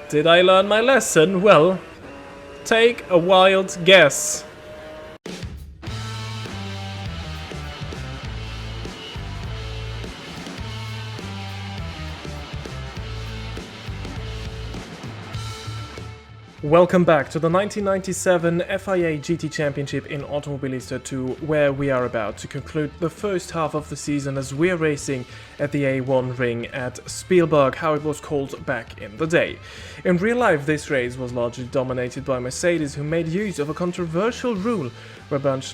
Did I learn my lesson? Well, take a wild guess. Welcome back to the 1997 FIA GT Championship in Automobilista 2, where we are about to conclude the first half of the season as we're racing at the A1 ring at Spielberg, how it was called back in the day. In real life, this race was largely dominated by Mercedes, who made use of a controversial rule where Bernds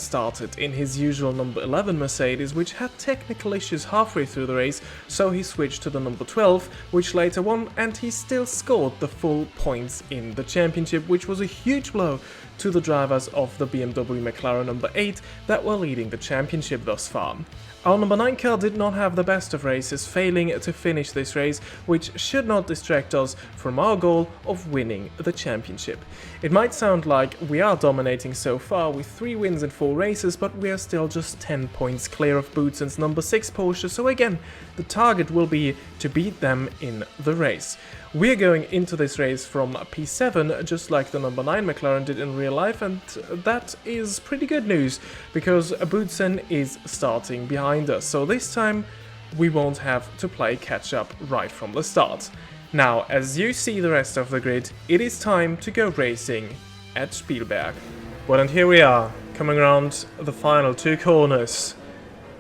started in his usual number 11 Mercedes, which had technical issues halfway through the race, so he switched to the number 12, which later won, and he still scored the full points in the championship, which was a huge blow to the drivers of the BMW McLaren number 8 that were leading the championship thus far. Our number 9 car did not have the best of races, failing to finish this race, which should not distract us from our goal of winning the championship. It might sound like we are dominating so far with 3 wins in 4 races, but we are still just 10 points clear of Boutsen's number 6 Porsche, so again, the target will be to beat them in the race. We're going into this race from P7, just like the number 9 McLaren did in real life, and that is pretty good news, because Boutsen is starting behind us, so this time we won't have to play catch-up right from the start. Now, as you see the rest of the grid, it is time to go racing at Spielberg. Well, and here we are, coming around the final 2 corners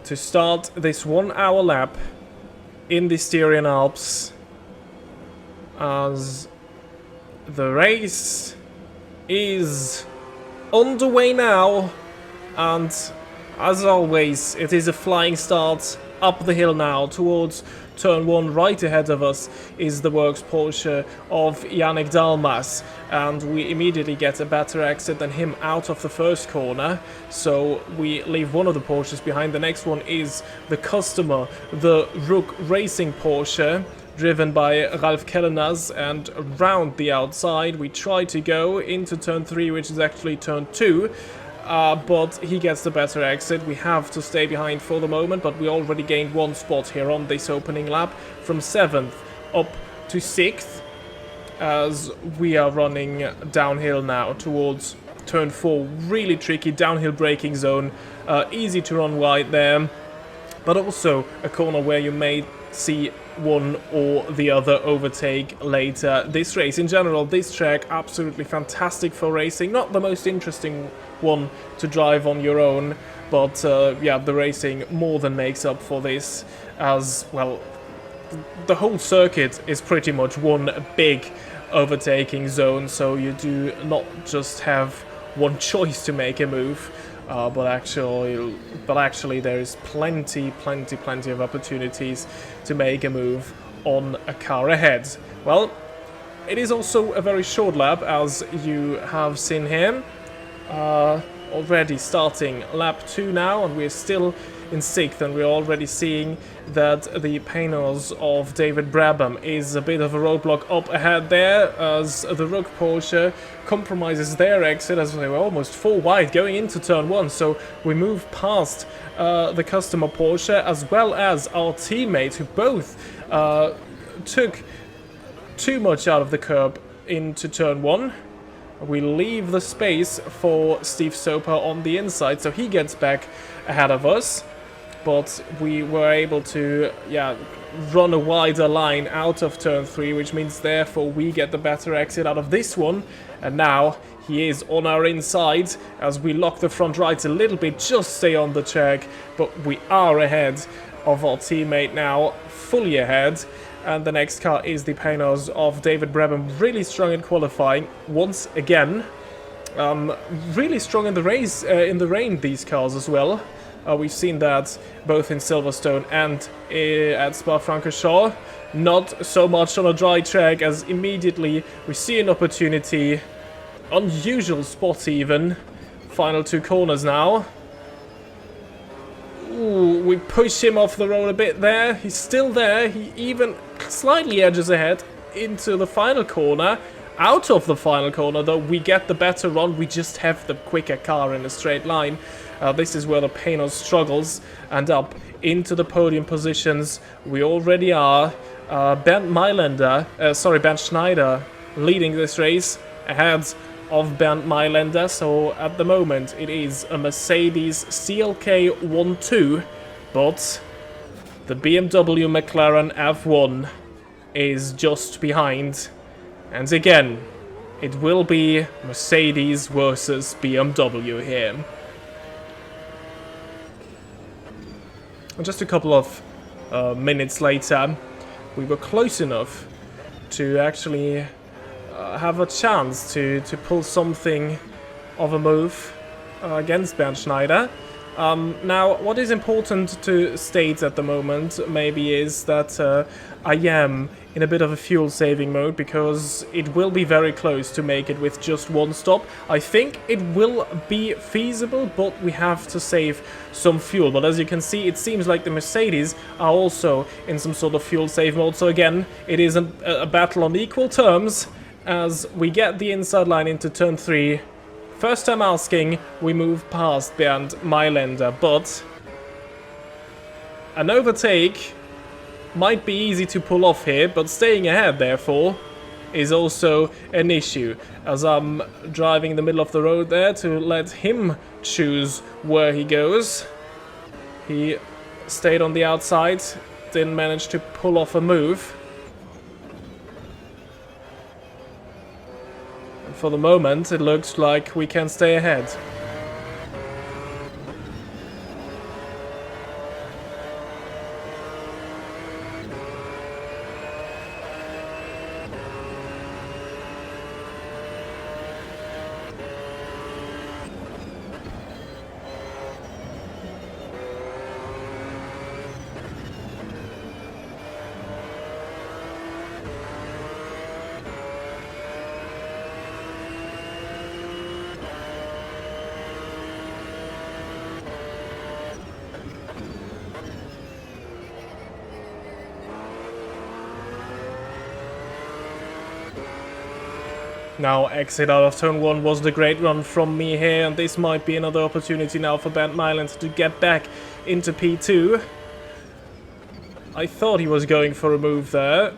to start this 1-hour lap in the Styrian Alps, as the race is underway now, and as always it is a flying start up the hill now towards turn 1. Right ahead of us is the works Porsche of Yannick Dalmas, and we immediately get a better exit than him out of the first corner, so we leave one of the Porsches behind. The next one is the customer, the Rook Racing Porsche, driven by Ralf Kellenaz, and around the outside we try to go into turn 3, which is actually turn 2, but he gets the better exit. We have to stay behind for the moment, but we already gained 1 spot here on this opening lap, from 7th up to 6th, as we are running downhill now towards turn 4. Really tricky downhill braking zone, easy to run wide there, but also a corner where you may see one or the other overtake later. This race in general, this track, absolutely fantastic for racing. Not the most interesting one to drive on your own, but yeah, the racing more than makes up for this, as well the whole circuit is pretty much one big overtaking zone, so you do not just have one choice to make a move, but actually there is plenty of opportunities to make a move on a car ahead. Well, it is also a very short lap, as you have seen here. Already starting lap 2 now, and we're still in 6th, and we're already seeing that the Panos of David Brabham is a bit of a roadblock up ahead there, as the Rook Porsche compromises their exit, as they were almost 4 wide going into turn 1, so we move past the customer Porsche as well as our teammate, who both took too much out of the curb into turn 1. We leave the space for Steve Soper on the inside, so he gets back ahead of us. But we were able to, run a wider line out of turn 3, which means therefore we get the better exit out of this one. And now he is on our inside as we lock the front right a little bit, just stay on the track. But we are ahead of our teammate now, fully ahead. And the next car is the Panos of David Brabham, really strong in qualifying once again. Really strong in the race, in the rain, these cars as well. We've seen that both in Silverstone and at Spa-Francorchamps. Not so much on a dry track, as immediately we see an opportunity. Unusual spot even. Final 2 corners now. Ooh, we push him off the road a bit there. He's still there. He even slightly edges ahead into the final corner. Out of the final corner, though, we get the better run. We just have the quicker car in a straight line. This is where the Panos struggles, and up into the podium positions we already are. Bernd Schneider leading this race ahead of Bernd Mailänder. So at the moment it is a Mercedes CLK 1.2, but the BMW McLaren F1 is just behind. And again, it will be Mercedes versus BMW here. And just a couple of minutes later, we were close enough to actually have a chance to pull something of a move against Bernd Schneider. Now, what is important to state at the moment maybe is that I am in a bit of a fuel saving mode, because it will be very close to make it with just one stop. I think it will be feasible, but we have to save some fuel. But as you can see, it seems like the Mercedes are also in some sort of fuel save mode. So again, it is a battle on equal terms as we get the inside line into turn 3. First time asking, we move past Bernd Mailänder, but an overtake might be easy to pull off here, but staying ahead, therefore, is also an issue, as I'm driving in the middle of the road there to let him choose where he goes. He stayed on the outside, didn't manage to pull off a move. And for the moment, it looks like we can stay ahead. Now, exit out of turn 1 wasn't a great run from me here, and this might be another opportunity now for Bernd Mailänder to get back into P2. I thought he was going for a move there.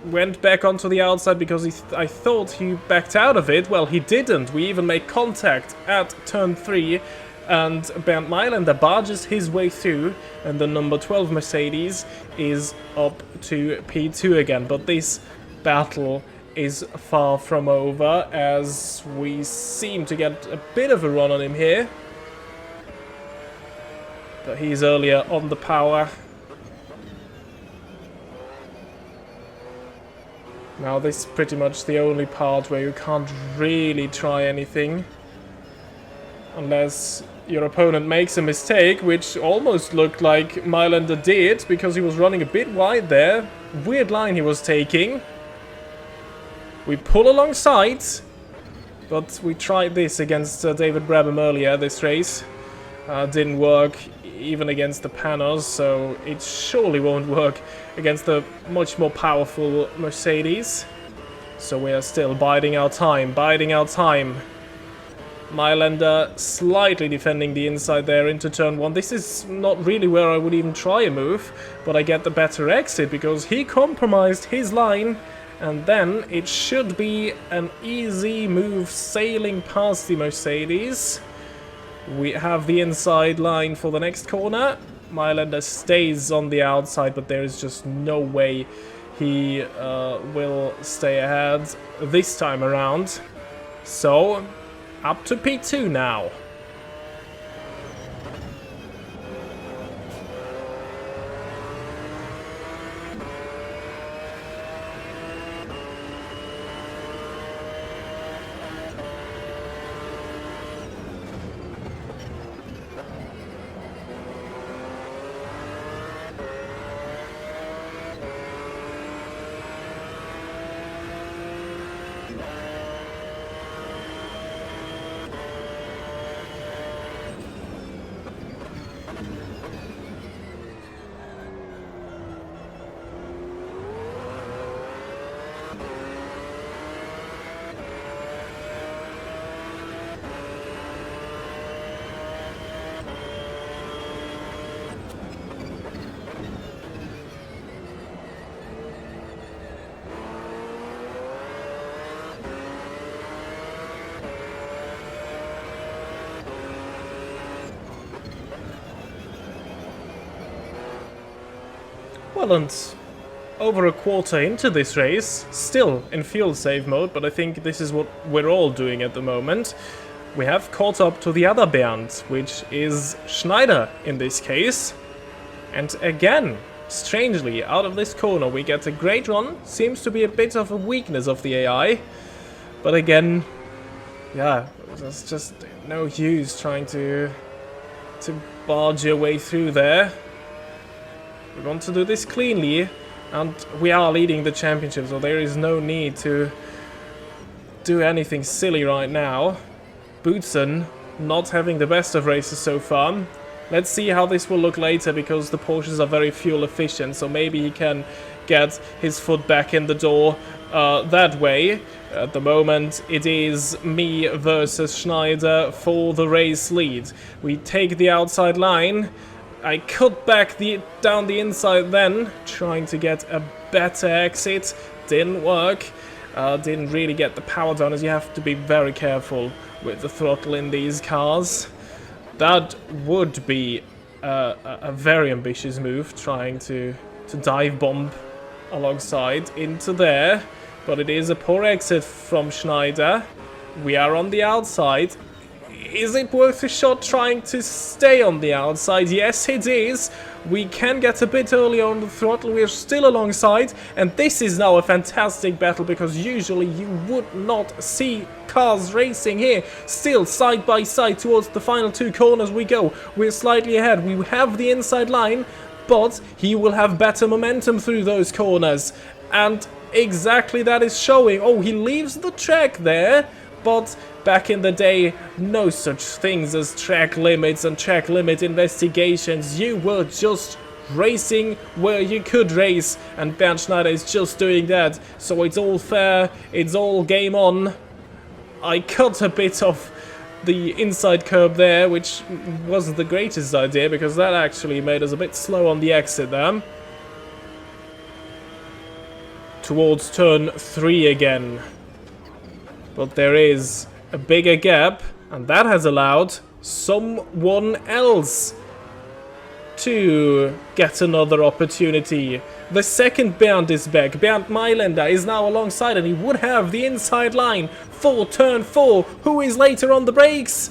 Went back onto the outside because I thought he backed out of it. Well, he didn't. We even made contact at turn 3, and Bernd Mailänder barges his way through, and the number 12 Mercedes is up to P2 again. But this battle is far from over, as we seem to get a bit of a run on him here. But he's earlier on the power. Now this is pretty much the only part where you can't really try anything. Unless your opponent makes a mistake, which almost looked like Mailänder did, because he was running a bit wide there. Weird line he was taking. We pull alongside, but we tried this against David Brabham earlier this race. Didn't work even against the Panos, so it surely won't work against the much more powerful Mercedes. So we are still biding our time, Mailänder slightly defending the inside there into turn 1. This is not really where I would even try a move, but I get the better exit because he compromised his line. And then it should be an easy move sailing past the Mercedes. We have the inside line for the next corner. Mailänder stays on the outside, but there is just no way he will stay ahead this time around. So, up to P2 now. Well, and over a quarter into this race, still in fuel save mode, but I think this is what we're all doing at the moment. We have caught up to the other Bernds, which is Schneider in this case. And again, strangely, out of this corner we get a great run. Seems to be a bit of a weakness of the AI. But again, yeah, there's just no use trying to barge your way through there. We want to do this cleanly, and we are leading the championship, so there is no need to do anything silly right now. Boutsen not having the best of races so far. Let's see how this will look later, because the Porsches are very fuel efficient, so maybe he can get his foot back in the door that way. At the moment, it is me versus Schneider for the race lead. We take the outside line. I cut back down the inside then, trying to get a better exit. Didn't work. Didn't really get the power down, as you have to be very careful with the throttle in these cars. That would be a very ambitious move, trying to dive bomb alongside into there. But it is a poor exit from Schneider. We are on the outside. Is it worth a shot trying to stay on the outside? Yes, it is. We can get a bit earlier on the throttle. We're still alongside. And this is now a fantastic battle, because usually you would not see cars racing here. Still side by side towards the final two corners we go. We're slightly ahead. We have the inside line, but he will have better momentum through those corners. And exactly that is showing. Oh, he leaves the track there. But back in the day, no such things as track limits and track limit investigations. You were just racing where you could race, and Bernd Schneider is just doing that. So it's all fair, it's all game on. I cut a bit of the inside curb there, which wasn't the greatest idea, because that actually made us a bit slow on the exit there. Towards turn 3 again. But there is a bigger gap, and that has allowed someone else to get another opportunity. The second Bernd is back. Bernd Mailänder is now alongside, and he would have the inside line for turn 4. Who is later on the brakes?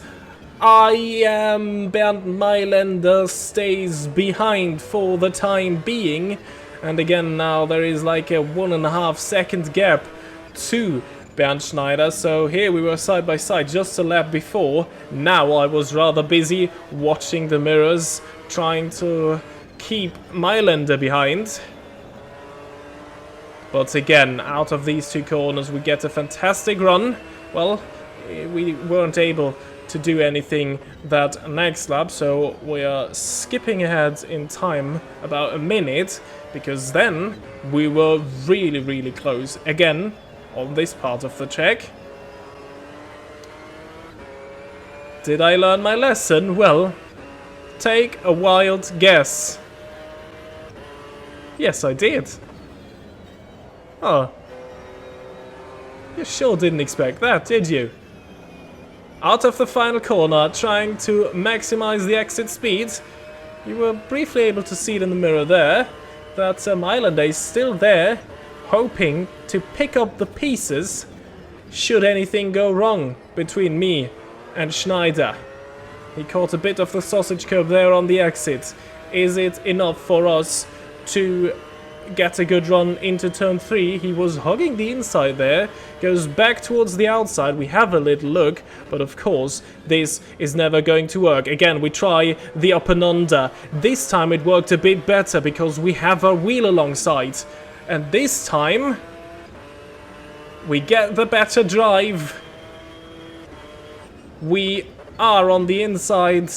Bernd Mailänder stays behind for the time being. And again, now there is like a 1.5 second gap to Bernd Schneider. So here we were side by side just a lap before. Now I was rather busy watching the mirrors, trying to keep Mailänder behind. But again, out of these two corners we get a fantastic run. Well, we weren't able to do anything that next lap, so we are skipping ahead in time about a minute, because then we were really close again on this part of the track. Did I learn my lesson? Well, take a wild guess. Yes, I did. Oh. You sure didn't expect that, did you? Out of the final corner, trying to maximize the exit speed. You were briefly able to see it in the mirror there, that Mailänder is still there, hoping to pick up the pieces should anything go wrong between me and Schneider. He caught a bit of the sausage curb there on the exit. Is it enough for us to get a good run into turn 3? He was hugging the inside there, goes back towards the outside. We have a little look, but of course this is never going to work. Again, we try the up and under. This time it worked a bit better because we have our wheel alongside. And this time we get the better drive. We are on the inside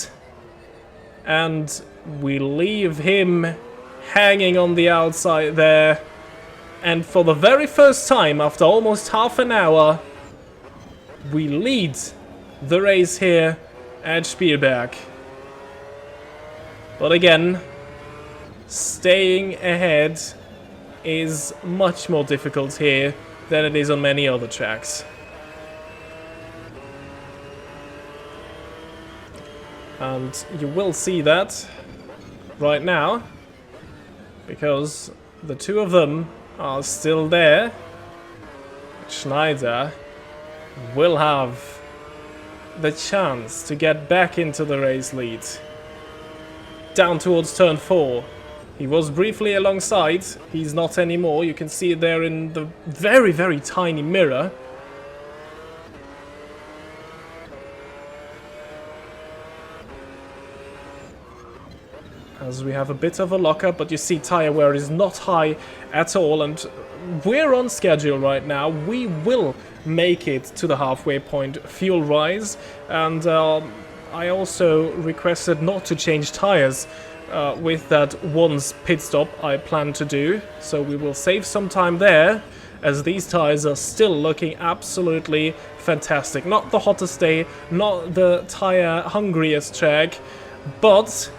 and we leave him hanging on the outside there. And for the very first time after almost half an hour, we lead the race here at Spielberg. But again, staying ahead is much more difficult here than it is on many other tracks. And you will see that right now, because the two of them are still there. Schneider will have the chance to get back into the race lead. Down towards turn 4. He was briefly alongside. He's not anymore. You can see it there in the very, very tiny mirror. As we have a bit of a lockup, but you see tyre wear is not high at all, and we're on schedule right now. We will make it to the halfway point fuel rise, and I also requested not to change tyres with that once pit stop I plan to do, so we will save some time there, as these tyres are still looking absolutely fantastic. Not the hottest day, not the tyre hungriest track, but,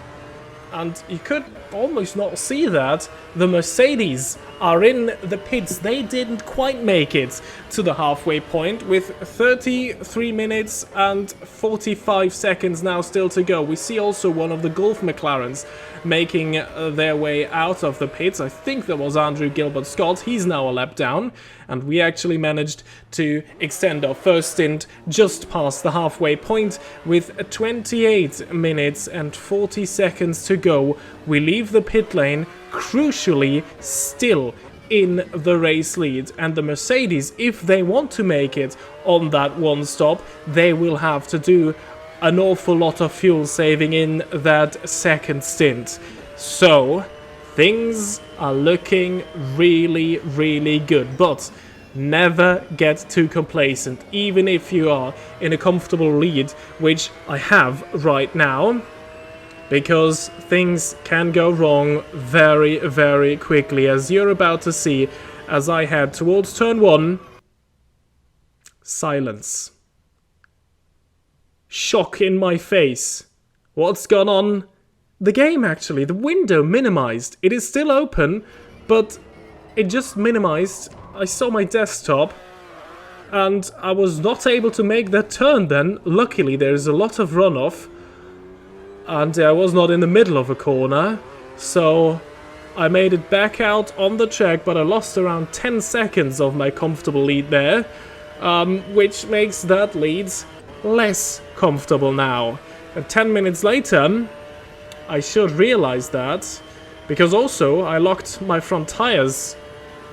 and you could almost not see that, the Mercedes are in the pits. They didn't quite make it to the halfway point with 33 minutes and 45 seconds now still to go. We see also one of the Gulf McLarens making their way out of the pits. I think that was Andrew Gilbert-Scott. He's now a lap down, and we actually managed to extend our first stint just past the halfway point with 28 minutes and 40 seconds to go. We leave the pit lane, crucially still in the race lead, and the Mercedes, if they want to make it on that one stop, they will have to do an awful lot of fuel saving in that second stint. So things are looking really, really good, but never get too complacent, even if you are in a comfortable lead, which I have right now, because things can go wrong very, very quickly, as you're about to see as I head towards turn 1. Silence. Shock in my face. What's gone on? The game, actually, the window minimized. It is still open, but it just minimized. I saw my desktop, and I was not able to make that turn then. Luckily, there is a lot of runoff, and I was not in the middle of a corner, so I made it back out on the track, but I lost around 10 seconds of my comfortable lead there, which makes that lead less comfortable now. And 10 minutes later, I should realize that, because also I locked my front tires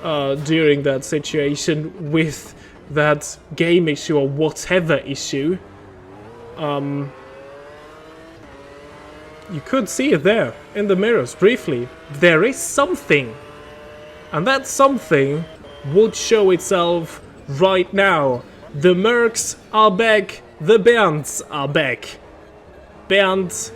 during that situation with that game issue or whatever issue. You could see it there in the mirrors briefly. There is something, and that something would show itself right now. The Mercs are back, the Bernds are back. Bernd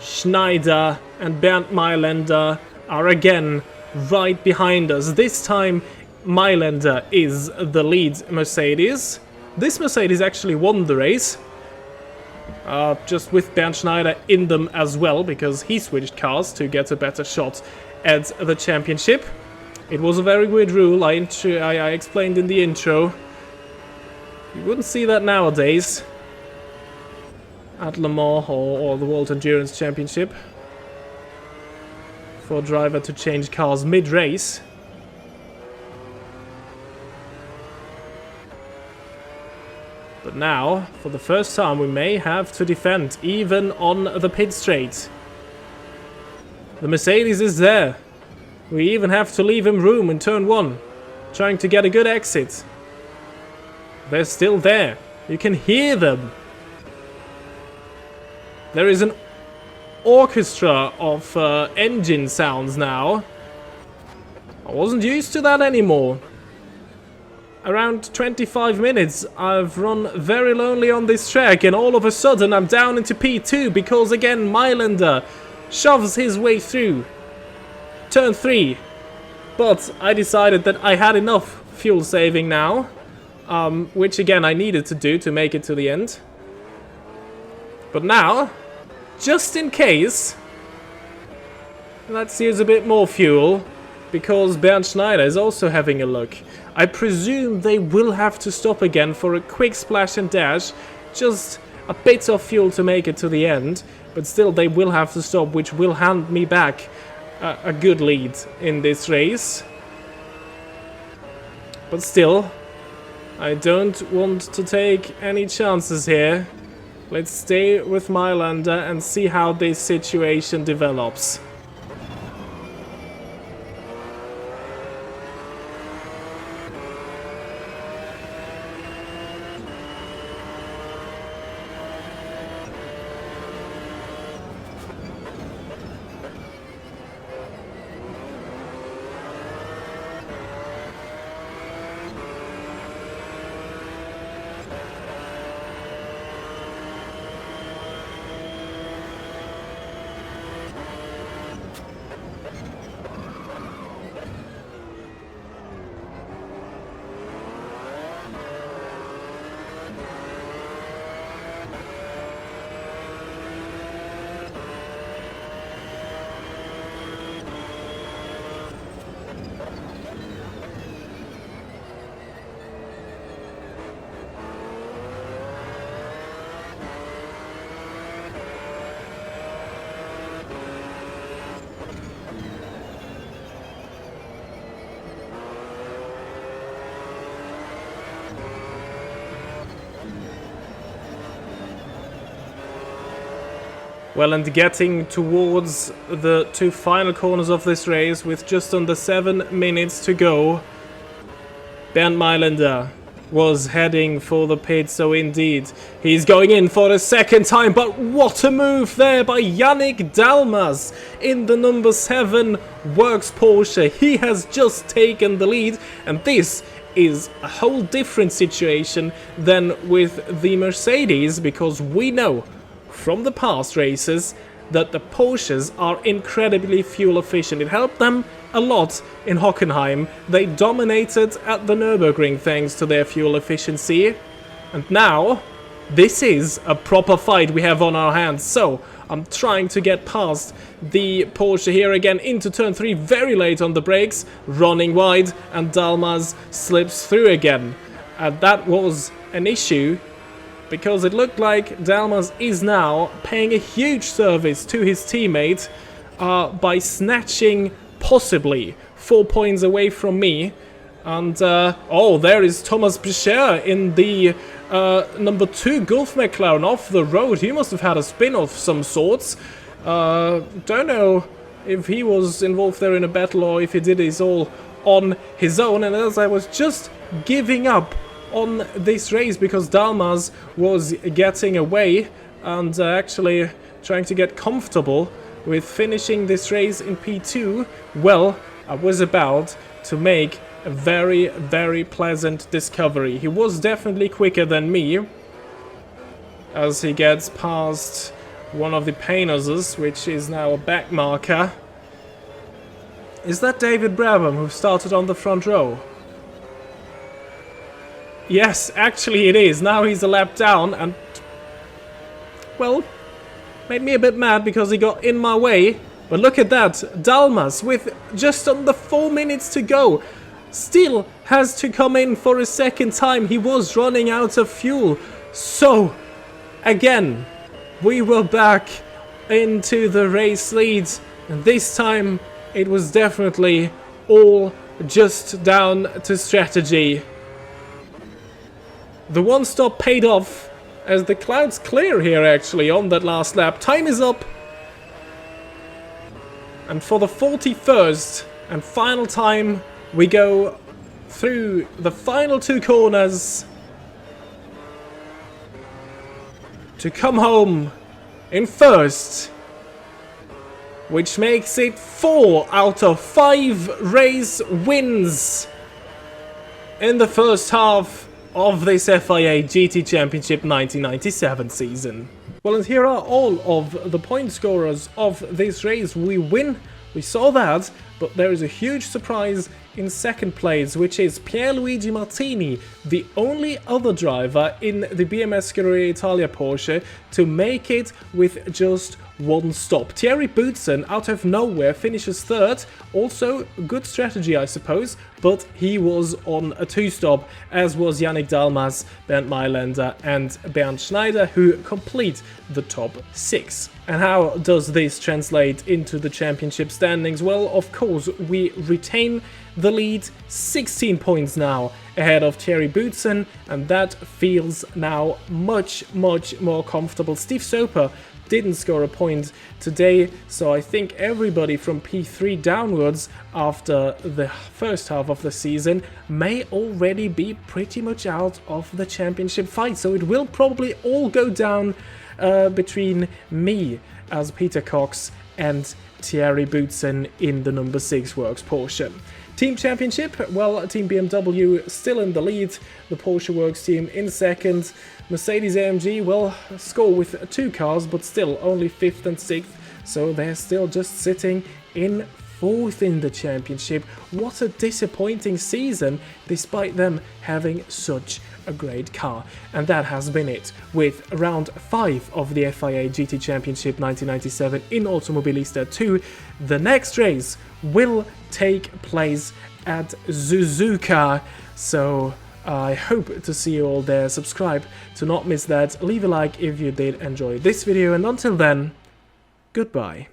Schneider and Bernd Mailänder are again right behind us. This time Mailänder is the lead Mercedes. This Mercedes actually won the race. Just with Bernd Schneider in them as well, because he switched cars to get a better shot at the championship. It was a very weird rule I explained in the intro. You wouldn't see that nowadays at Le Mans or the World Endurance Championship, for a driver to change cars mid-race. But now, for the first time, we may have to defend, even on the pit straight. The Mercedes is there. We even have to leave him room in turn 1, trying to get a good exit. They're still there. You can hear them. There is an orchestra of engine sounds now. I wasn't used to that anymore. Around 25 minutes, I've run very lonely on this track, and all of a sudden I'm down into P2 because again Mailänder shoves his way through turn 3. But I decided that I had enough fuel saving now, which again I needed to do to make it to the end. But now, just in case, let's use a bit more fuel, because Bernd Schneider is also having a look. I presume they will have to stop again for a quick splash and dash, just a bit of fuel to make it to the end, but still they will have to stop, which will hand me back a good lead in this race. But still, I don't want to take any chances here. Let's stay with Mailander and see how this situation develops. Well, and getting towards the two final corners of this race with just under 7 minutes to go, Bernd Mailander was heading for the pit, so indeed he's going in for the second time. But what a move there by Yannick Dalmas in the number 7 Works Porsche. He has just taken the lead, and this is a whole different situation than with the Mercedes, because we know from the past races that the Porsches are incredibly fuel efficient. It helped them a lot in Hockenheim. They dominated at the Nürburgring thanks to their fuel efficiency. And now, this is a proper fight we have on our hands. So, I'm trying to get past the Porsche here again into turn 3 very late on the brakes, running wide, and Dalmas slips through again. And that was an issue, because it looked like Dalmas is now paying a huge service to his teammate by snatching possibly 4 points away from me. And, oh, there is Thomas Becher in the number 2 Gulf McLaren off the road. He must have had a spin of some sorts. Don't know if he was involved there in a battle or if he did this all on his own. And as I was just giving up on this race because Dalmas was getting away and actually trying to get comfortable with finishing this race in P2, well, I was about to make a very, very pleasant discovery. He was definitely quicker than me as he gets past one of the Painoses, which is now a back marker. Is that David Brabham who started on the front row? Yes, actually it is. Now he's a lap down and, well, made me a bit mad because he got in my way. But look at that. Dalmas, with just under 4 minutes to go, still has to come in for a second time. He was running out of fuel. So, again, we were back into the race lead. And this time, it was definitely all just down to strategy. The one stop paid off as the clouds clear here actually on that last lap. Time is up. And for the 41st and final time, we go through the final 2 corners to come home in first, which makes it 4 out of 5 race wins in the first half of this FIA GT Championship 1997 season. Well, and here are all of the point scorers of this race. We win, we saw that, but there is a huge surprise in second place, which is Pierluigi Martini, the only other driver in the BMS Scuderia Italia Porsche to make it with just one stop. Thierry Boutsen, out of nowhere, finishes third. Also, good strategy, I suppose, but he was on a 2-stop, as was Yannick Dalmas, Bernd Mailänder and Bernd Schneider, who complete the top 6. And how does this translate into the championship standings? Well, of course, we retain the lead, 16 points now ahead of Thierry Boutsen, and that feels now much more comfortable. Steve Soper didn't score a point today, so I think everybody from P3 downwards after the first half of the season may already be pretty much out of the championship fight. So it will probably all go down between me as Peter Cox and Thierry Boutsen in the number 6 works Porsche. Team Championship, well, Team BMW still in the lead, the Porsche Works team in second, Mercedes-AMG, well, score with 2 cars, but still only 5th and 6th, so they're still just sitting in 4th in the championship. What a disappointing season, despite them having such a great car. And that has been it with round 5 of the FIA GT Championship 1997 in Automobilista 2. The next race will take place at Suzuka, so I hope to see you all there. Subscribe to not miss that, leave a like if you did enjoy this video, and until then, goodbye.